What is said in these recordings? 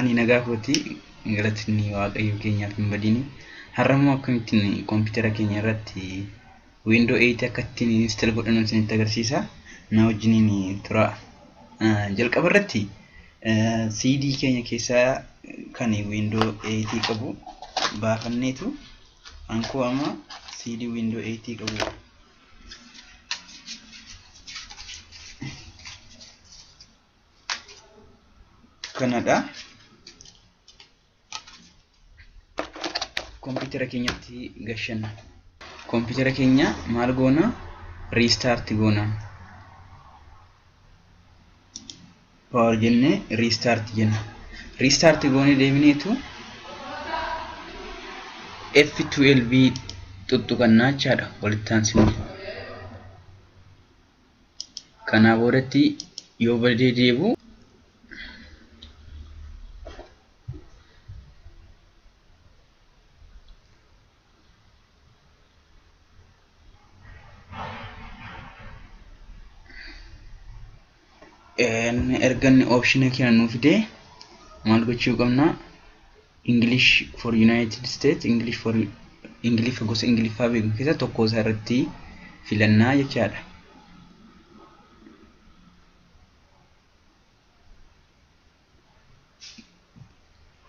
ani nagaa kooti galatni waaqayyo keenyaaf hin badini. Har'ammoo akkamittiin kompiitara keenya irratti Windows 8 akka ittiin install godhannu isinitti agarsiisa. Na wajjiniin tura. Jalqaba irratti CD keenya keessaa kan Windows 8 qabu baafanneetu ankoo amma CD Windows 8 qabu kanadha. Kompiitara keenyatti gashanna. Kompiitara keenya maal goona? Restart goona. Power jenne restart jenna. Restart goone deebineetu F12 tuttuqannaa jechaadha walitti aansinu. Kana boodatti yoo badee deebu ergan option keenya nuuf fide maal gochuu qabna? English for United States, English gosa Ingiliffaa beeku keessa tokko isaa irratti filannaa jechaadha.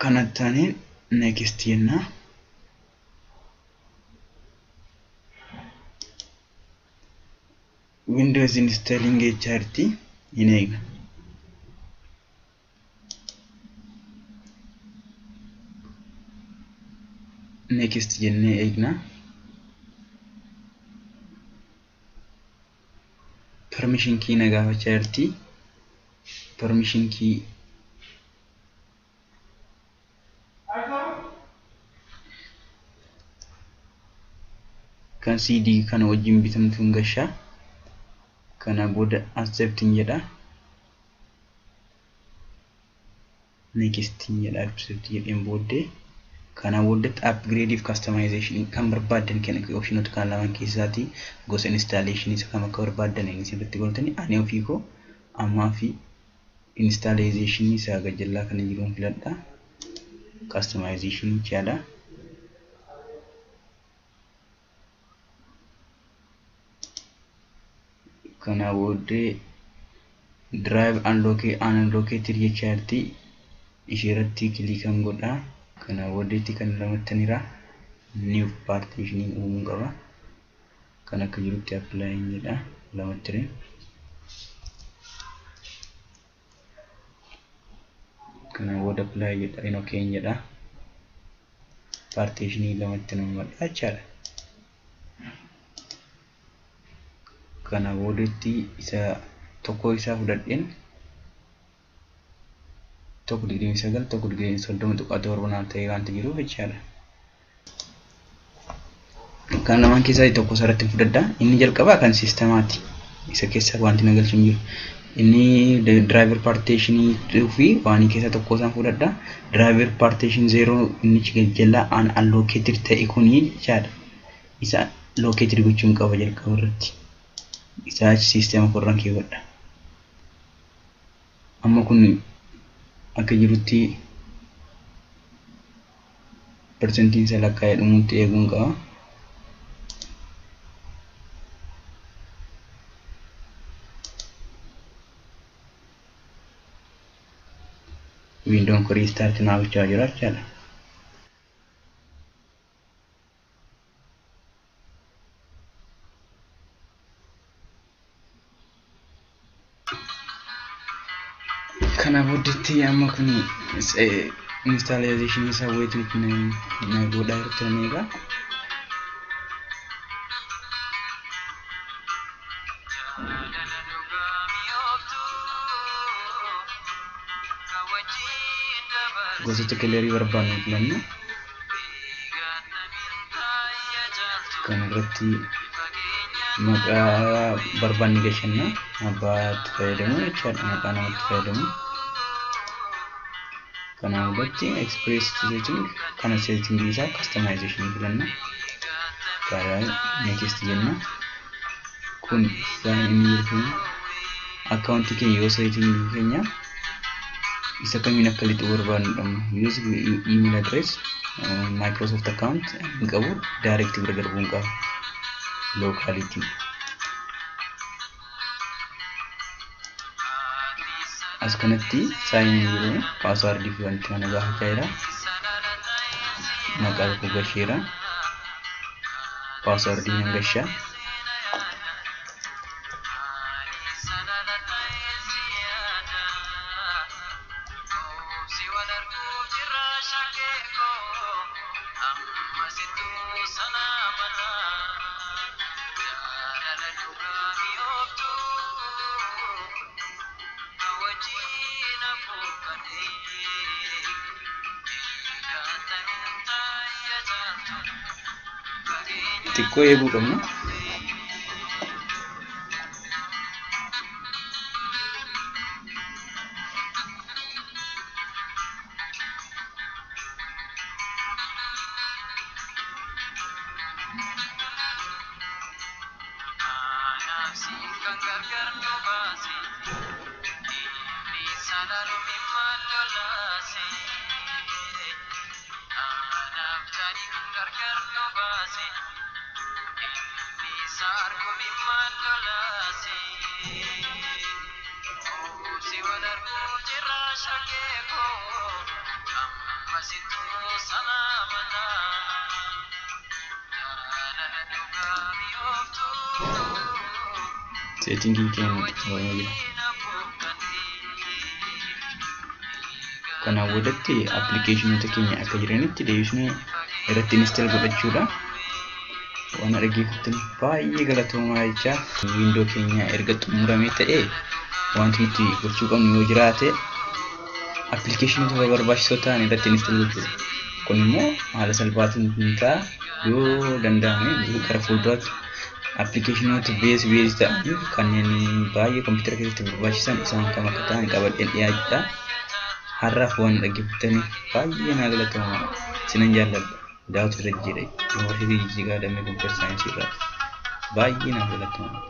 Kana taaneen next jenna. Windows installing HRT in eegna. Next jenne eegna. Permission key na gaafachaa jirti. Permission key kan CD kana wajjin bitamtuun gashaa. Kana booda accepting jedha. Next jedha accept jedheen booddee kana booda upgrade if customization kan barbaadan kan optionota kan lamaan keessaati gosa installation isa kam akka barbaadan isinitti goltani ani ofii ko amma fi installation isa gajjallaa kana jiruun filadha. Customization jedha. Kana booddee drive unallocated jechatti isheerratti kiliikan godha. Kana booddeetti kan lamattanira new partitioning uumuun qaba. Kan akka jirutti apply jedha lamattire. Kana booda apply jedha in okay jedha. Partitioning lamattanuma madhachaadha. Kana boodetti isa tokko isaa fudhadheen tokko 29 tokko 30 tuqaatu hormonal ta'e waan jiruuf jechaadha. Kan lamaan keessaa tokko sarratti fudhadha. Inni jalqabaa kan sistemaati. Isa keessa wanti nagalchu jiru. Inni driver partition fi waan keessa tokko isaan fudhadha. Driver partition 0 inni gajjallaa unallocated ta'e kuni jechaadha. Isa located gochuun qaba jalqaba irratti. Isa sistema korran keewwadha. Amma kun akka jirutti percentiin isa lakkaa'ee dhumuutti eeguun qaba. Windows ko restart naa gochaa jira jechaadha. Kana booddeetti amma kun installation isa waiting na godhaa jirtaniidha. Gosoota killeerii barbaannu filanna. Kan irratti maqaa barbaanni gashanna. Abbaatti fayyadamu jechaadha. Maqaa namatti fayyadamu. Kana booddeetti express setting kana setting isaa customization filanna. Karaa next jenna. Kun sign in account keenya yoo setting keenya isa kamiin akka lixuu barbaadnu use email address Microsoft account hin qabu direct bira darbuun qaba locality as kanatti sign in jedhu password fi wanti kana gaafachaa jira maqaa koo gasheera password hin gashaa Tikko eeguu qabna. Setting can kana wadatti application keenya akka jiranitti deebisnee irratti install godhachuudha waan argisiisan baay'ee galatoomaa jecha window keenya erga xumuramee ta'e wanti nuti gochuu qabnu yoo jiraate application barbaachisoo ta'an irratti install gochuudha kun immoo haala salphaatiin ta'a yoo danda'ame gara fuulduraatti application base ta'an kanneen baay'ee computer keessatti barbaachisan isaan kam akka ta'an qabadheen dhiyaadha har'aaf waan dhaggeeffataniif baay'ee na galatoomaa sinan jaalladha daawwiti irra jedhe yoo hiriyaa jigaa damee computer science irraa baay'ee na galatoomaa